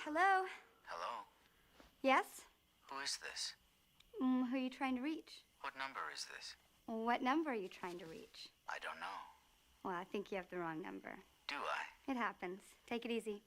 Hello? Hello? Yes? Who is this? Who are you trying to reach? What number is this? What number are you trying to reach? I don't know. Well, I think you have the wrong number. Do I? It happens. Take it easy.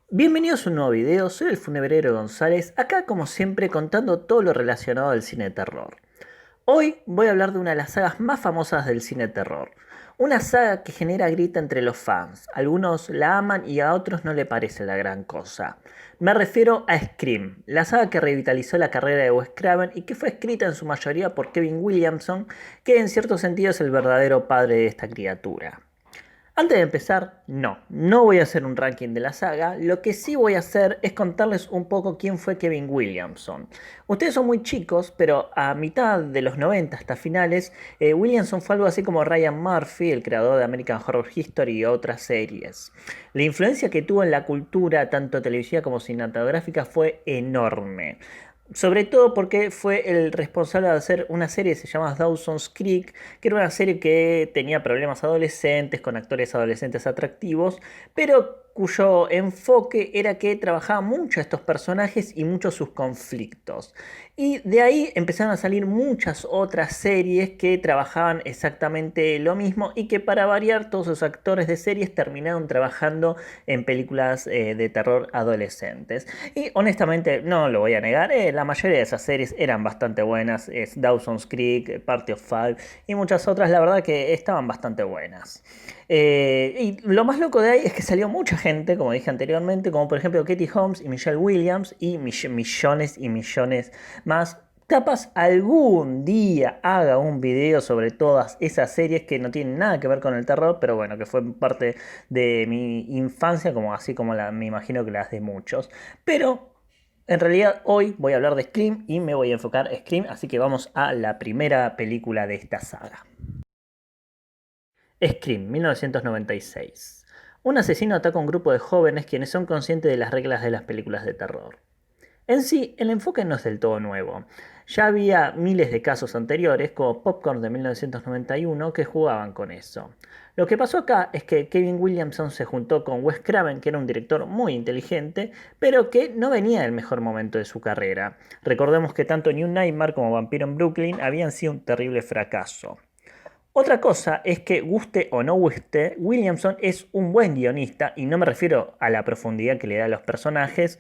Bienvenidos a un nuevo video, soy el Funebrero González, acá como siempre contando todo lo relacionado al cine de terror. Hoy voy a hablar de una de las sagas más famosas del cine de terror. Una saga que genera grita entre los fans, algunos la aman y a otros no le parece la gran cosa. Me refiero a Scream, la saga que revitalizó la carrera de Wes Craven y que fue escrita en su mayoría por Kevin Williamson, que en cierto sentido es el verdadero padre de esta criatura. Antes de empezar, no voy a hacer un ranking de la saga, lo que sí voy a hacer es contarles un poco quién fue Kevin Williamson. Ustedes son muy chicos, pero a mitad de los 90 hasta finales, Williamson fue algo así como Ryan Murphy, el creador de American Horror Story y otras series. La influencia que tuvo en la cultura, tanto televisiva como cinematográfica, fue enorme. Sobre todo porque fue el responsable de hacer una serie que se llama Dawson's Creek, que era una serie que tenía problemas adolescentes, con actores adolescentes atractivos, pero cuyo enfoque era que trabajaba mucho estos personajes y mucho sus conflictos. Y de ahí empezaron a salir muchas otras series que trabajaban exactamente lo mismo y que para variar todos los actores de series terminaron trabajando en películas de terror adolescentes. Y honestamente no lo voy a negar, la mayoría de esas series eran bastante buenas, es Dawson's Creek, Party of Five y muchas otras, la verdad que estaban bastante buenas. Y lo más loco de ahí es que salió mucha gente, como dije anteriormente, como por ejemplo Katie Holmes y Michelle Williams y millones y millones más. Capaz algún día haga un video sobre todas esas series que no tienen nada que ver con el terror, pero bueno, que fue parte de mi infancia, como así como me imagino que las de muchos. Pero en realidad hoy voy a hablar de Scream y me voy a enfocar en Scream, así que vamos a la primera película de esta saga. Scream, 1996. Un asesino ataca a un grupo de jóvenes quienes son conscientes de las reglas de las películas de terror. En sí, el enfoque no es del todo nuevo. Ya había miles de casos anteriores, como Popcorn de 1991, que jugaban con eso. Lo que pasó acá es que Kevin Williamson se juntó con Wes Craven, que era un director muy inteligente, pero que no venía del mejor momento de su carrera. Recordemos que tanto New Nightmare como Vampiro en Brooklyn habían sido un terrible fracaso. Otra cosa es que, guste o no guste, Williamson es un buen guionista, y no me refiero a la profundidad que le da a los personajes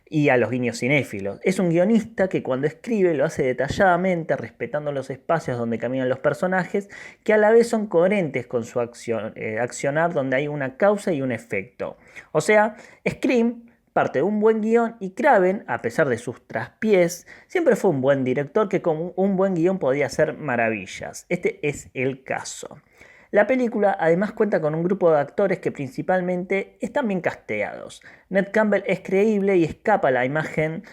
y a los guiños cinéfilos. Es un guionista que cuando escribe lo hace detalladamente, respetando los espacios donde caminan los personajes, que a la vez son coherentes con su accionar, donde hay una causa y un efecto. O sea, Scream parte de un buen guión y Craven, a pesar de sus traspiés, siempre fue un buen director que con un buen guión podía hacer maravillas. Este es el caso. La película además cuenta con un grupo de actores que principalmente están bien casteados. Ned Campbell es creíble y escapa a la imagen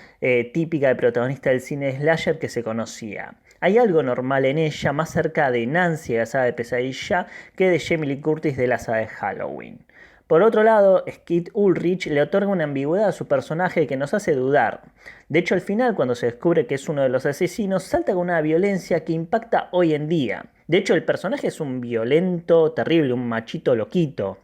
típica de protagonista del cine slasher que se conocía. Hay algo normal en ella, más cerca de Nancy de la saga de Pesadilla que de Jamie Lee Curtis de la saga de Halloween. Por otro lado, Skeet Ulrich le otorga una ambigüedad a su personaje que nos hace dudar. De hecho, al final, cuando se descubre que es uno de los asesinos, salta con una violencia que impacta hoy en día. De hecho, el personaje es un violento, terrible, un machito loquito.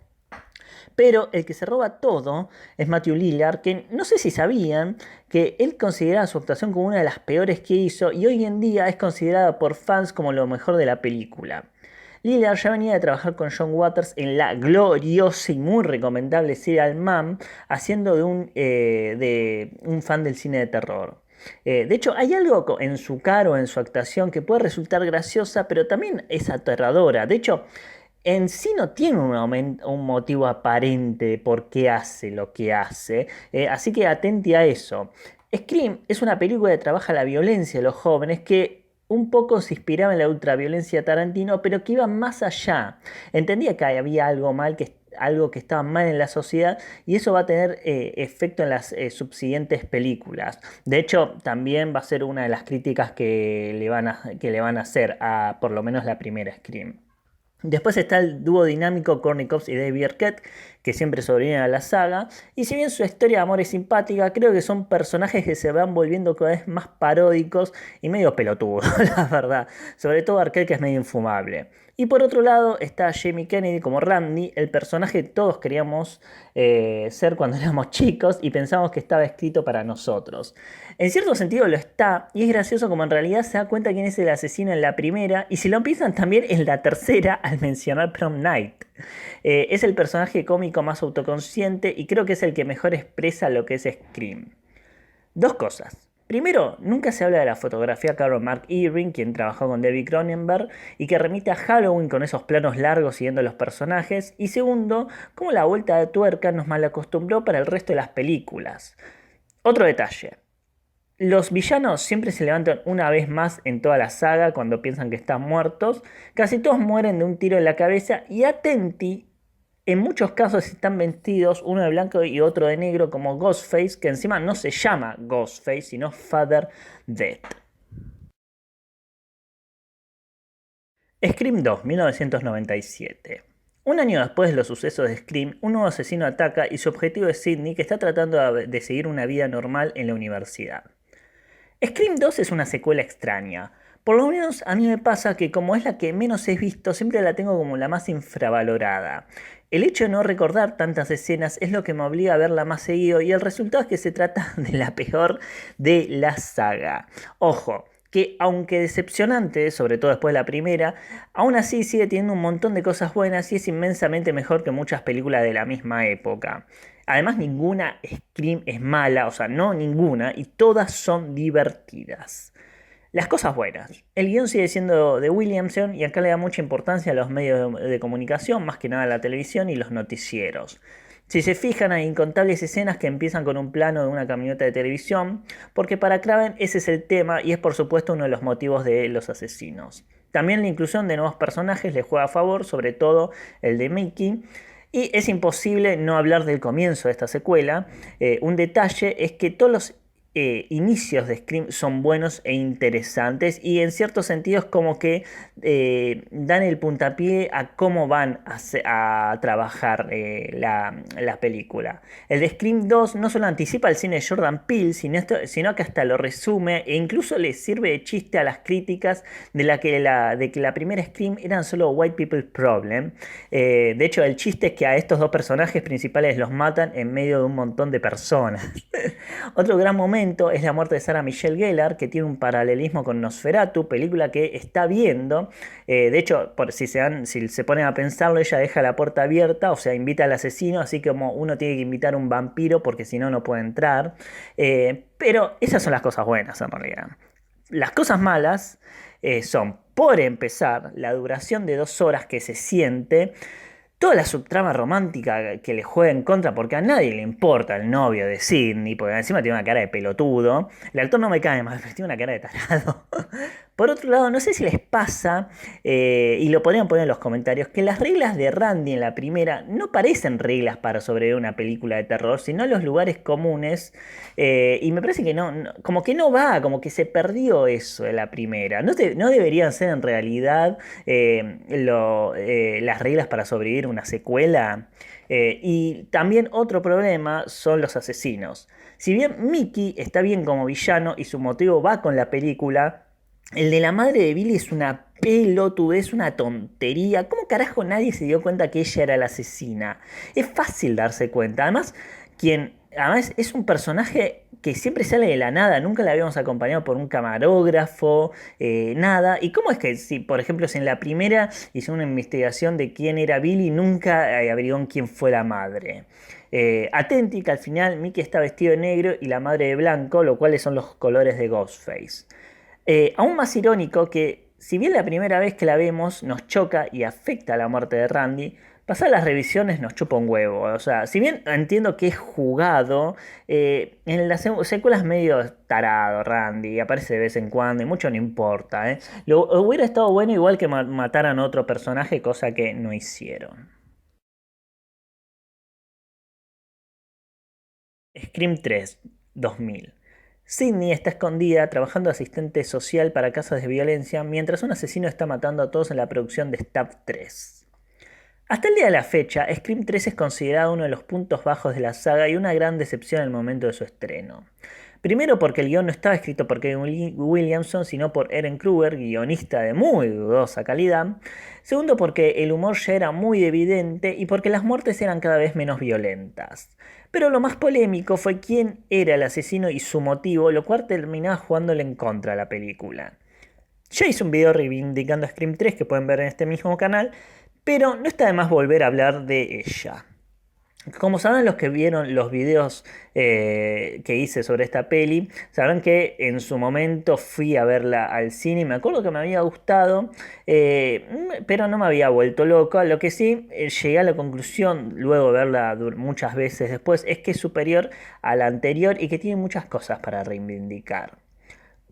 Pero el que se roba todo es Matthew Lillard, que no sé si sabían que él consideraba su actuación como una de las peores que hizo y hoy en día es considerada por fans como lo mejor de la película. Lillard ya venía de trabajar con John Waters en la gloriosa y muy recomendable Serial Man, haciendo de un fan del cine de terror. De hecho, hay algo en su cara o en su actuación que puede resultar graciosa, pero también es aterradora. De hecho, en sí no tiene un motivo aparente de por qué hace lo que hace, así que atente a eso. Scream es una película que trabaja la violencia de los jóvenes que un poco se inspiraba en la ultraviolencia de Tarantino, pero que iba más allá. Entendía que había algo que estaba mal en la sociedad y eso va a tener efecto en las subsiguientes películas. De hecho, también va a ser una de las críticas que le van a hacer a por lo menos la primera Scream. Después está el dúo dinámico Courtney Cox y David Arquette, que siempre sobreviven a la saga. Y si bien su historia de amor es simpática, creo que son personajes que se van volviendo cada vez más paródicos y medio pelotudos, la verdad. Sobre todo Arquette, que es medio infumable. Y por otro lado está Jamie Kennedy como Randy, el personaje que todos queríamos ser cuando éramos chicos y pensamos que estaba escrito para nosotros. En cierto sentido lo está, y es gracioso como en realidad se da cuenta quién es el asesino en la primera, y si lo piensan también en la tercera al mencionar Prom Night. Es el personaje cómico más autoconsciente y creo que es el que mejor expresa lo que es Scream. Dos cosas. Primero, nunca se habla de la fotografía a cargo de Mark Irving, quien trabajó con David Cronenberg y que remite a Halloween con esos planos largos siguiendo los personajes. Y segundo, cómo la vuelta de tuerca nos malacostumbró para el resto de las películas. Otro detalle. Los villanos siempre se levantan una vez más en toda la saga cuando piensan que están muertos. Casi todos mueren de un tiro en la cabeza y atenti. En muchos casos están vestidos uno de blanco y otro de negro como Ghostface, que encima no se llama Ghostface, sino Father Death. Scream 2, 1997. Un año después de los sucesos de Scream, un nuevo asesino ataca y su objetivo es Sidney, que está tratando de seguir una vida normal en la universidad. Scream 2 es una secuela extraña. Por lo menos a mí me pasa que como es la que menos he visto, siempre la tengo como la más infravalorada. El hecho de no recordar tantas escenas es lo que me obliga a verla más seguido y el resultado es que se trata de la peor de la saga. Ojo, que aunque decepcionante, sobre todo después de la primera, aún así sigue teniendo un montón de cosas buenas y es inmensamente mejor que muchas películas de la misma época. Además, ninguna Scream es mala, o sea, no ninguna, y todas son divertidas. Las cosas buenas. El guión sigue siendo de Williamson y acá le da mucha importancia a los medios de comunicación, más que nada a la televisión y los noticieros. Si se fijan, hay incontables escenas que empiezan con un plano de una camioneta de televisión, porque para Craven ese es el tema y es por supuesto uno de los motivos de los asesinos. También la inclusión de nuevos personajes le juega a favor, sobre todo el de Mickey. Y es imposible no hablar del comienzo de esta secuela. Un detalle es que todos los inicios de Scream son buenos e interesantes y en ciertos sentidos como que dan el puntapié a cómo van a trabajar la película. El de Scream 2 no solo anticipa el cine de Jordan Peele, sino que hasta lo resume e incluso le sirve de chiste a las críticas de que la primera Scream eran solo white people's problem. De hecho, el chiste es que a estos dos personajes principales los matan en medio de un montón de personas. Otro gran momento es la muerte de Sarah Michelle Gellar, que tiene un paralelismo con Nosferatu, película que está viendo. De hecho, si se ponen a pensarlo, ella deja la puerta abierta, o sea, invita al asesino, así como uno tiene que invitar a un vampiro porque si no, no puede entrar. Pero esas son las cosas buenas en realidad. Las cosas malas son, por empezar, la duración de 2 horas que se siente. Toda la subtrama romántica que le juega en contra, porque a nadie le importa el novio de Sidney, porque encima tiene una cara de pelotudo. El actor no me cae mal, pero tiene una cara de tarado. Por otro lado, no sé si les pasa, y lo podrían poner en los comentarios, que las reglas de Randy en la primera no parecen reglas para sobrevivir a una película de terror, sino los lugares comunes. Y me parece que como que no va, como que se perdió eso de la primera. No deberían ser en realidad las reglas para sobrevivir una secuela. Y también otro problema son los asesinos. Si bien Mickey está bien como villano y su motivo va con la película, el de la madre de Billy es una pelotudez, una tontería. ¿Cómo carajo nadie se dio cuenta que ella era la asesina? Es fácil darse cuenta. Además es un personaje que siempre sale de la nada, nunca la habíamos acompañado por un camarógrafo, nada. ¿Y cómo es que, si por ejemplo, si en la primera hizo una investigación de quién era Billy, nunca averiguó quién fue la madre? Atenti que al final Mickey está vestido de negro y la madre de blanco, lo cual son los colores de Ghostface. Aún más irónico que, si bien la primera vez que la vemos nos choca y afecta la muerte de Randy, pasar las revisiones nos chupa un huevo. O sea, si bien entiendo que es jugado, en las secuelas medio tarado Randy, aparece de vez en cuando y mucho no importa. Hubiera estado bueno igual que mataran a otro personaje, cosa que no hicieron. Scream 3, 2000. Sydney está escondida trabajando de asistente social para casos de violencia mientras un asesino está matando a todos en la producción de Stab 3. Hasta el día de la fecha, Scream 3 es considerado uno de los puntos bajos de la saga y una gran decepción en el momento de su estreno. Primero porque el guion no estaba escrito por Kevin Williamson, sino por Ehren Kruger, guionista de muy dudosa calidad. Segundo porque el humor ya era muy evidente y porque las muertes eran cada vez menos violentas. Pero lo más polémico fue quién era el asesino y su motivo, lo cual terminaba jugándole en contra a la película. Ya hice un video reivindicando a Scream 3 que pueden ver en este mismo canal, pero no está de más volver a hablar de ella. Como sabrán los que vieron los videos que hice sobre esta peli, sabrán que en su momento fui a verla al cine y me acuerdo que me había gustado, pero no me había vuelto loco. Lo que sí llegué a la conclusión, luego de verla muchas veces después, es que es superior a la anterior y que tiene muchas cosas para reivindicar.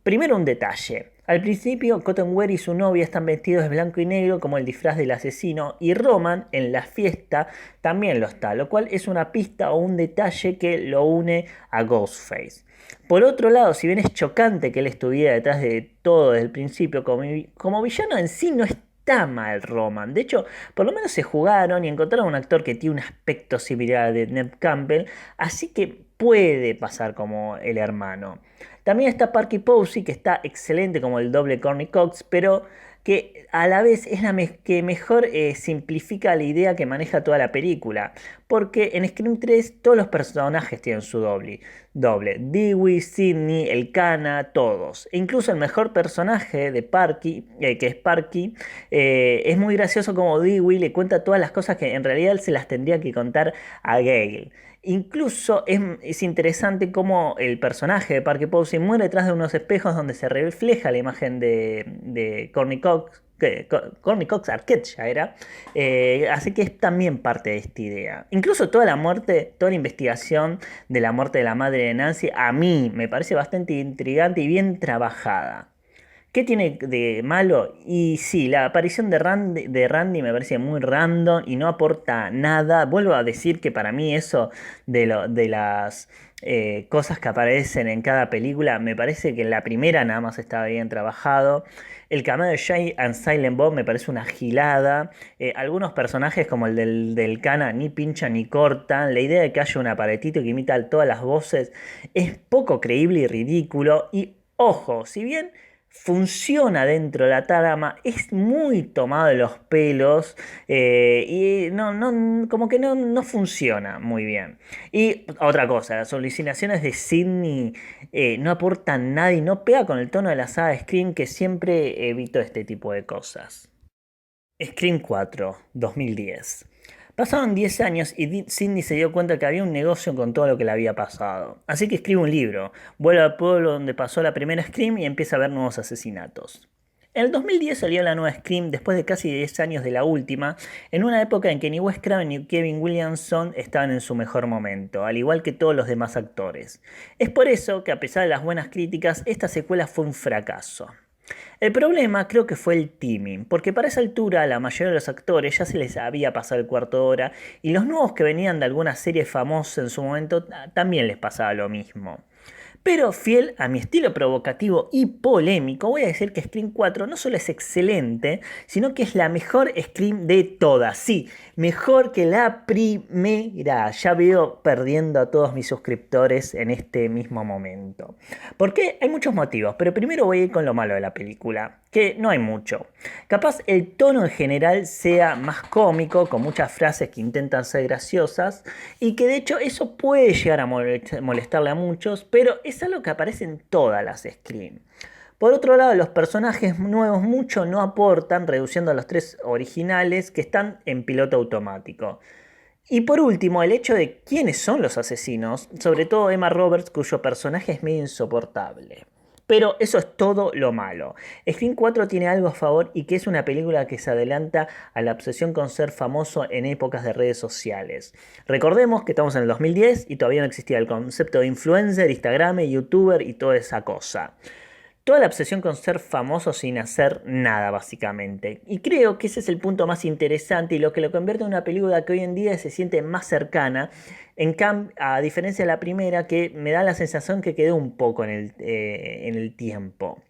Primero un detalle. Al principio, Cottonwear y su novia están vestidos de blanco y negro como el disfraz del asesino y Roman en la fiesta también lo está, lo cual es una pista o un detalle que lo une a Ghostface. Por otro lado, si bien es chocante que él estuviera detrás de todo desde el principio, como villano en sí no está mal Roman. De hecho, por lo menos se jugaron y encontraron un actor que tiene un aspecto similar al de Neve Campbell, así que puede pasar como el hermano. También está Parky Posey, que está excelente como el doble Courtney Cox, pero que a la vez es la que mejor simplifica la idea que maneja toda la película. Porque en Scream 3 todos los personajes tienen su doble. Dewey, Sidney, el Cana, todos. E incluso el mejor personaje de Parky, que es Parky, es muy gracioso como Dewey le cuenta todas las cosas que en realidad él se las tendría que contar a Gale. Incluso es interesante cómo el personaje de Parky Posey muere detrás de unos espejos donde se refleja la imagen de Courtney Cox, que Courtney Cox Arquette ya era, así que es también parte de esta idea. Incluso toda la muerte, toda la investigación de la muerte de la madre de Nancy, a mí me parece bastante intrigante y bien trabajada. ¿Qué tiene de malo? Y sí, la aparición de Randy me parece muy random y no aporta nada. Vuelvo a decir que para mí eso de las cosas que aparecen en cada película, me parece que en la primera nada más estaba bien trabajado. El cameo de Jay and Silent Bob me parece una gilada. Algunos personajes como el del Cana ni pinchan ni cortan. La idea de que haya un aparatito que imita todas las voces es poco creíble y ridículo. Y ojo, si bien funciona dentro de la trama, es muy tomado de los pelos y como que no funciona muy bien. Y otra cosa, las alucinaciones de Sidney no aportan nada y no pega con el tono de la saga Scream, que siempre evito este tipo de cosas. Scream 4, 2010. Pasaron 10 años y Sidney se dio cuenta que había un negocio con todo lo que le había pasado. Así que escribe un libro, vuelve al pueblo donde pasó la primera Scream y empieza a ver nuevos asesinatos. En el 2010 salió la nueva Scream después de casi 10 años de la última, en una época en que ni Wes Craven ni Kevin Williamson estaban en su mejor momento, al igual que todos los demás actores. Es por eso que a pesar de las buenas críticas, esta secuela fue un fracaso. El problema creo que fue el timing, porque para esa altura a la mayoría de los actores ya se les había pasado el cuarto de hora y los nuevos que venían de alguna serie famosa en su momento también les pasaba lo mismo. Pero fiel a mi estilo provocativo y polémico, voy a decir que Scream 4 no solo es excelente, sino que es la mejor Scream de todas. Sí, mejor que la primera. Ya veo perdiendo a todos mis suscriptores en este mismo momento. ¿Por qué? Hay muchos motivos, pero primero voy a ir con lo malo de la película, que no hay mucho. Capaz el tono en general sea más cómico, con muchas frases que intentan ser graciosas, y que de hecho eso puede llegar a molestarle a muchos, pero es algo que aparece en todas las Scream. Por otro lado, los personajes nuevos mucho no aportan, reduciendo a los 3 originales que están en piloto automático. Y por último, el hecho de quiénes son los asesinos, sobre todo Emma Roberts, cuyo personaje es medio insoportable. Pero eso es todo lo malo. Scream 4 tiene algo a favor y que es una película que se adelanta a la obsesión con ser famoso en épocas de redes sociales. Recordemos que estamos en el 2010 y todavía no existía el concepto de influencer, Instagram, youtuber y toda esa cosa. Toda la obsesión con ser famoso sin hacer nada, básicamente. Y creo que ese es el punto más interesante y lo que lo convierte en una película que hoy en día se siente más cercana A diferencia de la primera, que me da la sensación que quedó un poco en el tiempo.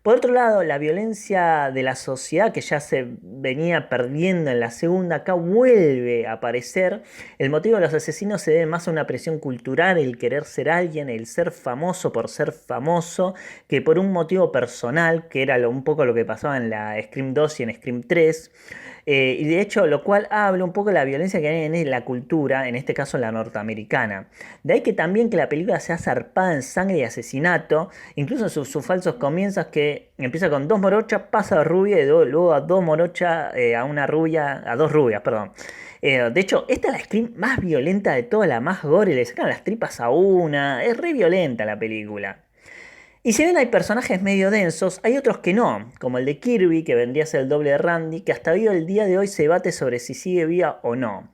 Por otro lado, la violencia de la sociedad que ya se venía perdiendo en la segunda, acá vuelve a aparecer. El motivo de los asesinos se debe más a una presión cultural, el querer ser alguien, el ser famoso por ser famoso, que por un motivo personal, que era un poco lo que pasaba en la Scream 2 y en Scream 3. Y de hecho, lo cual habla un poco de la violencia que hay en la cultura, en este caso la norteamericana. De ahí que también que la película sea zarpada en sangre y asesinato, incluso en sus falsos comienzos, que empieza con dos morochas, pasa a rubia y luego a dos morochas, a dos rubias, perdón. De hecho, esta es la Scream más violenta de toda, la más gore, le sacan las tripas a una, es re violenta la película. Y si bien hay personajes medio densos, hay otros que no, como el de Kirby, que vendría a ser el doble de Randy, que hasta hoy el día de hoy se debate sobre si sigue viva o no.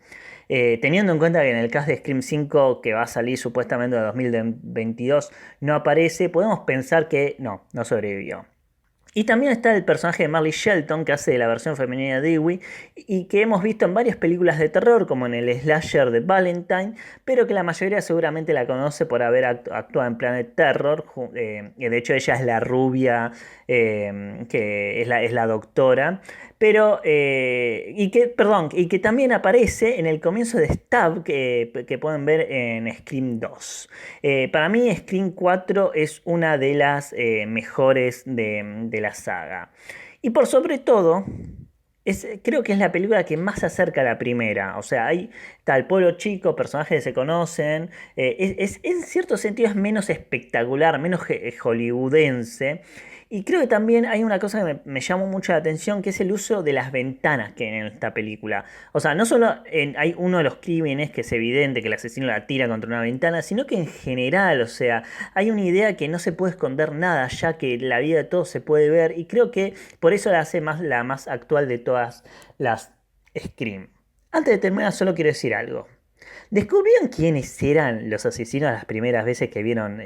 Teniendo en cuenta que en el cast de Scream 5, que va a salir supuestamente en 2022, no aparece, podemos pensar que no sobrevivió. Y también está el personaje de Marley Shelton, que hace de la versión femenina de Dewey, y que hemos visto en varias películas de terror, como en el slasher de Valentine, pero que la mayoría seguramente la conoce por haber actuado en Planet Terror. De hecho, ella es la rubia, que es la doctora. Pero, y que también aparece en el comienzo de Stab, que pueden ver en Scream 2. Para mí, Scream 4 es una de las mejores de la saga. Y por sobre todo, creo que es la película que más se acerca a la primera. O sea, hay tal pueblo chico, personajes que se conocen. En cierto sentido es menos espectacular, menos hollywoodense. Y creo que también hay una cosa que me llamó mucho la atención, que es el uso de las ventanas que hay en esta película. O sea, no solo hay uno de los crímenes que es evidente que el asesino la tira contra una ventana, sino que en general, o sea, hay una idea que no se puede esconder nada, ya que la vida de todos se puede ver. Y creo que por eso la hace la más actual de todas las Scream. Antes de terminar, solo quiero decir algo. ¿Descubrieron quiénes eran los asesinos las primeras veces que vieron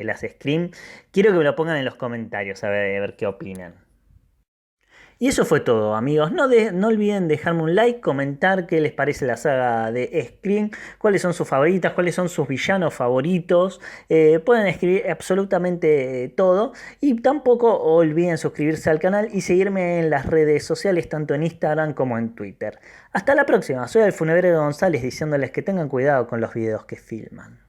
las Scream? Quiero que me lo pongan en los comentarios a ver qué opinan. Y eso fue todo, amigos. No olviden dejarme un like, comentar qué les parece la saga de Scream, cuáles son sus favoritas, cuáles son sus villanos favoritos. Pueden escribir absolutamente todo. Y tampoco olviden suscribirse al canal y seguirme en las redes sociales, tanto en Instagram como en Twitter. Hasta la próxima. Soy el Funebrero González diciéndoles que tengan cuidado con los videos que filman.